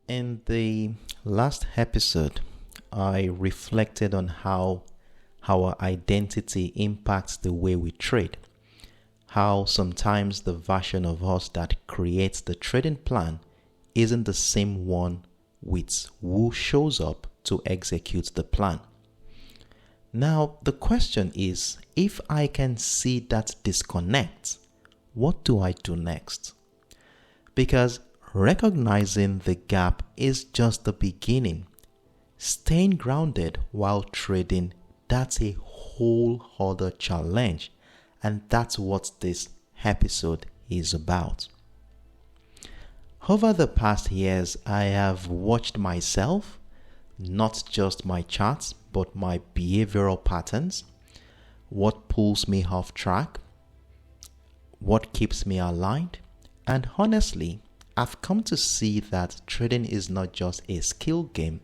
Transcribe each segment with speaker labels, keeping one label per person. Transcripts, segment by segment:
Speaker 1: In the last episode, I reflected on how our identity impacts the way we trade. How sometimes the version of us that creates the trading plan isn't the same one with who shows up to execute the plan. Now, the question is, if I can see that disconnect, what do I do next? Because recognizing the gap is just the beginning. Staying grounded while trading, that's a whole other challenge. And that's what this episode is about. Over the past years, I have watched myself, not just my charts, but my behavioral patterns, what pulls me off track, what keeps me aligned, and honestly, I've come to see that trading is not just a skill game,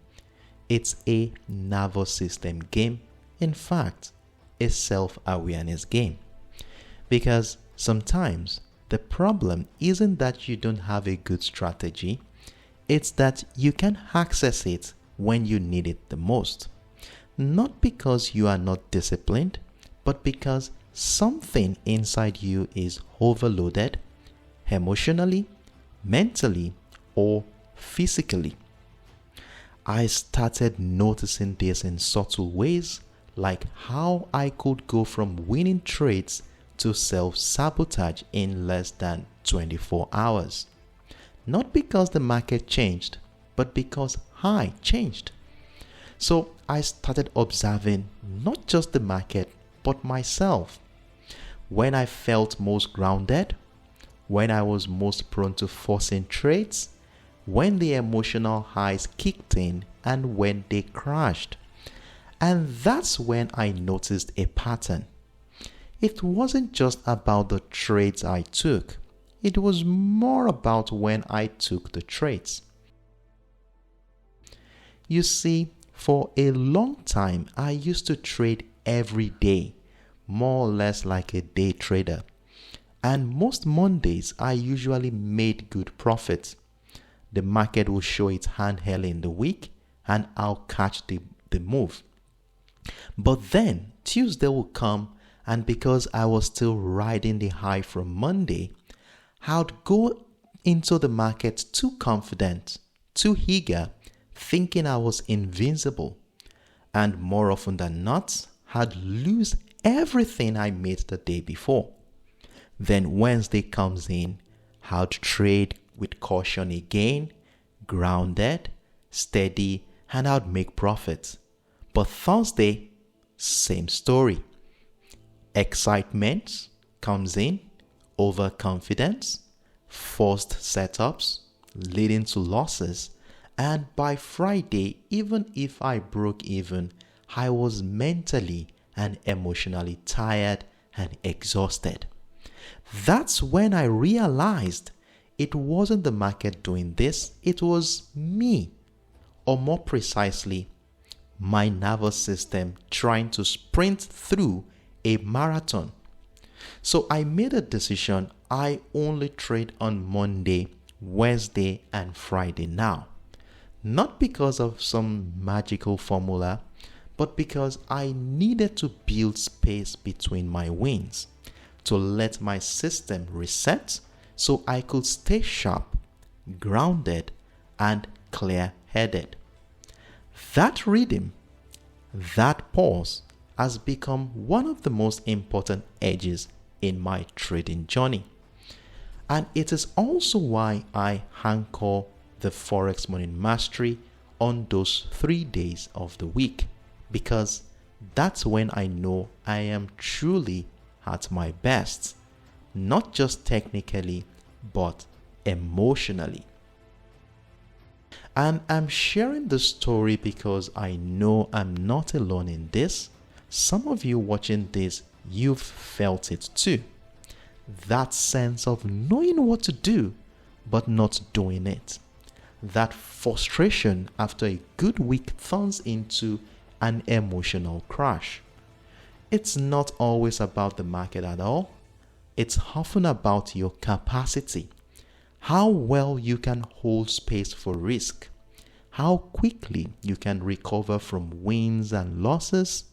Speaker 1: it's a nervous system game. In fact, a self-awareness game. Because sometimes the problem isn't that you don't have a good strategy, it's that you can access it when you need it the most. Not because you are not disciplined, but because something inside you is overloaded emotionally, mentally, or physically. I started noticing this in subtle ways, like how I could go from winning trades to self-sabotage in less than 24 hours. Not because the market changed, but because I changed. So I started observing not just the market, but myself. When I felt most grounded, when I was most prone to forcing trades, when the emotional highs kicked in, and when they crashed. And that's when I noticed a pattern. It wasn't just about the trades I took. It was more about when I took the trades. You see, for a long time, I used to trade every day, more or less like a day trader. And most Mondays, I usually made good profits. The market will show its hand early in the week, and I'll catch the move. But then Tuesday will come, and because I was still riding the high from Monday, I'd go into the market too confident, too eager, thinking I was invincible. And more often than not, I'd lose everything I made the day before. Then Wednesday comes in, I'd trade with caution again, grounded, steady, and I'd make profits. But Thursday, same story. Excitement comes in, overconfidence, forced setups, leading to losses. And by Friday, even if I broke even, I was mentally and emotionally tired and exhausted. That's when I realized it wasn't the market doing this, it was me. Or more precisely, my nervous system trying to sprint through a marathon. So I made a decision. I only trade on Monday, Wednesday, and Friday now. Not because of some magical formula, but because I needed to build space between my wins, to let my system reset so I could stay sharp, grounded, and clear-headed. That rhythm, that pause, has become one of the most important edges in my trading journey. And it is also why I anchor the Forex Morning Mastery on those 3 days of the week, because that's when I know I am truly at my best, not just technically, but emotionally. And I'm sharing this story because I know I'm not alone in this. Some of you watching this, you've felt it too. That sense of knowing what to do, but not doing it. That frustration after a good week turns into an emotional crash. It's not always about the market at all. It's often about your capacity, how well you can hold space for risk, how quickly you can recover from wins and losses,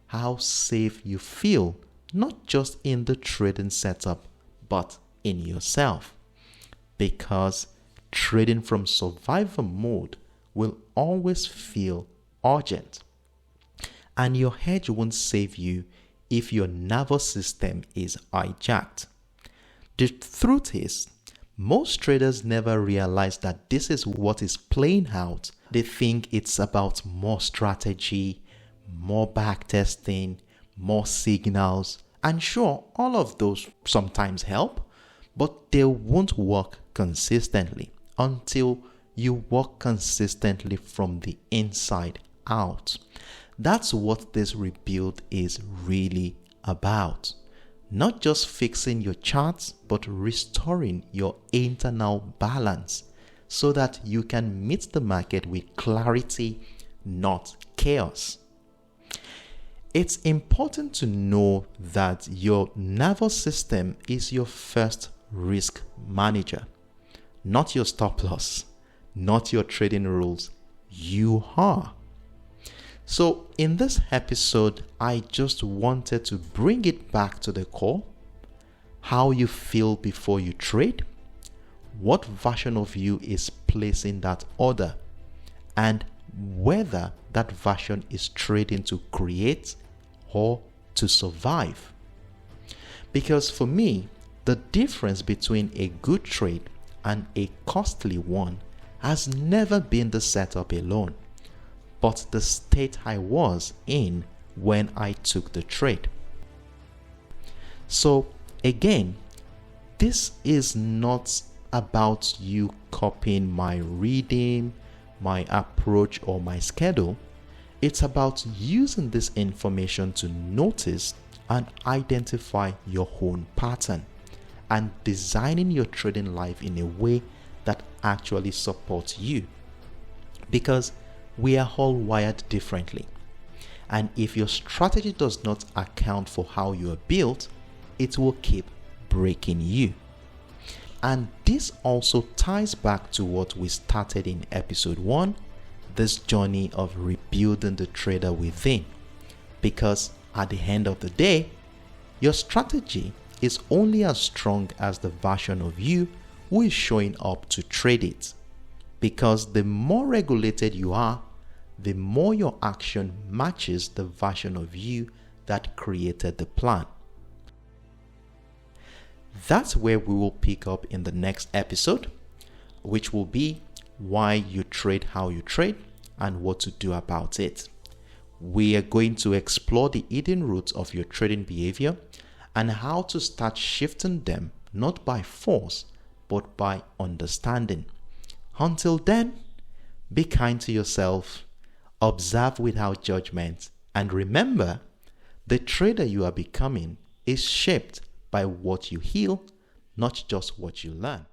Speaker 1: how safe you feel, not just in the trading setup, but in yourself. Because trading from survival mode will always feel urgent. And your hedge won't save you if your nervous system is hijacked. The truth is, most traders never realize that this is what is playing out. They think it's about more strategy, more backtesting, more signals, and sure, all of those sometimes help, but they won't work consistently until you work consistently from the inside out. That's what this rebuild is really about. Not just fixing your charts, but restoring your internal balance so that you can meet the market with clarity, not chaos. It's important to know that your nervous system is your first risk manager, not your stop loss, not your trading rules. You are. So in this episode, I just wanted to bring it back to the core. How you feel before you trade, what version of you is placing that order, and whether that version is trading to create or to survive. Because for me, the difference between a good trade and a costly one has never been the setup alone, but the state I was in when I took the trade. So again, this is not about you copying my reading, my approach, or my schedule. It's about using this information to notice and identify your own pattern and designing your trading life in a way that actually supports you. Because we are all wired differently. And if your strategy does not account for how you are built, it will keep breaking you. And this also ties back to what we started in episode 1, this journey of rebuilding the trader within. Because at the end of the day, your strategy is only as strong as the version of you who is showing up to trade it. Because the more regulated you are, the more your action matches the version of you that created the plan. That's where we will pick up in the next episode, which will be why you trade how you trade and what to do about it. We are going to explore the hidden roots of your trading behavior and how to start shifting them not by force but by understanding. Until then, be kind to yourself, observe without judgment, and remember, the trader you are becoming is shaped by what you heal, not just what you learn.